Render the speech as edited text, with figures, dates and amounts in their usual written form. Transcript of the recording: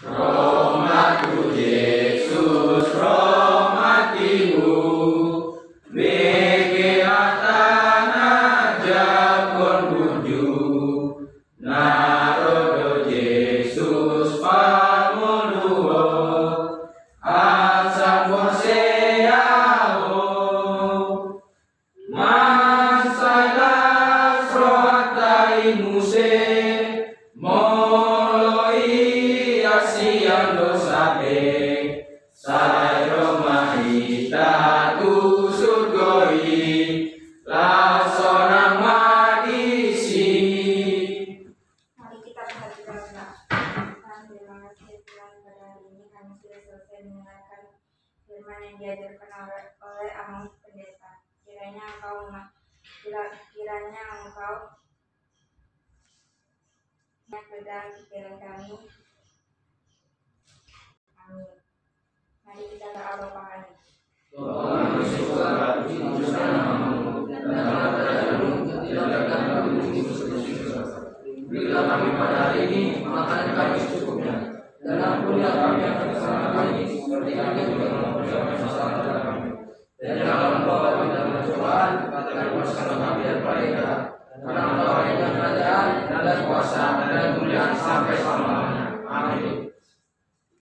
Rahmatu Yesus, rahmatimu, Bekeatan aja pun buju, Narodo Yesus pamunuo, Asam poseao, Masalah rohatai muse, Moloi asiam dosabe, Sairo mahita tu surgoi, Lasona madisi. Mari kita perhatikan terima kasih Tuhan pada hari ini kami sudah selesai mendengarkan firman yang diajarkan oleh Amos Pendeta. Kiranya engkau ke dalam pikiran kami. Amin. Mari kita berdoa Bapa kami. Berilah kami pada hari ini makanan kami secukupnya, dan ampunilah kami akan kesalahan kami, seperti kami juga mengampuni kesalahan kepada kami. Dan janganlah membawa kami dalam pencobaan, tetapi bebaskanlah kami daripada yang jahat. Karena Engkau yang kerajaan dan kuasa dan kemuliaan sampai selama-lamanya. Amin.